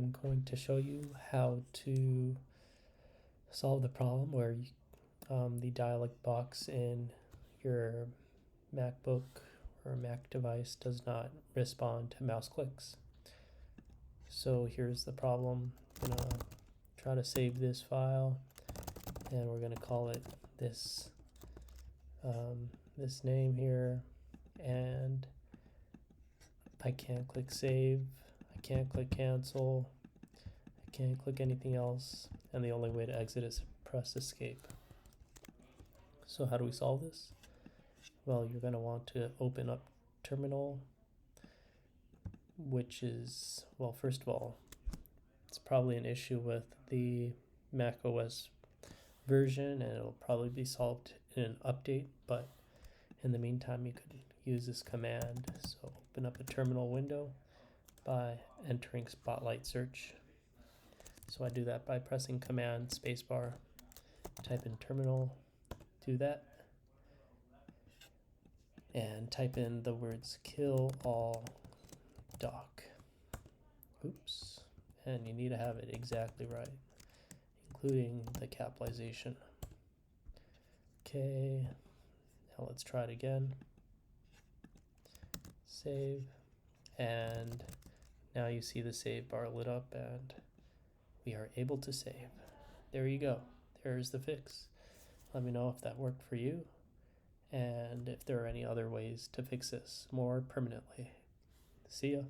I'm going to show you how to solve the problem where the dialog box in your MacBook or Mac device does not respond to mouse clicks. So here's the problem. I'm gonna try to save this file, and we're gonna call it this this name here, and I can't click save, I can't click cancel, I can't click anything else, and the only way to exit is press escape. So how do we solve this? Well, you're going to want to open up terminal, which is, well, first of all, it's probably an issue with the Mac OS version, and it'll probably be solved in an update, but in the meantime you could use this command. So open up a terminal window by entering Spotlight Search. So I do that by pressing Command spacebar, type in terminal, do that, and type in the words kill all doc. Oops, and you need to have it exactly right, including the capitalization. Okay, now let's try it again. Save, and now you see the save bar lit up and we are able to save. There you go. There's the fix. Let me know if that worked for you and if there are any other ways to fix this more permanently. See ya.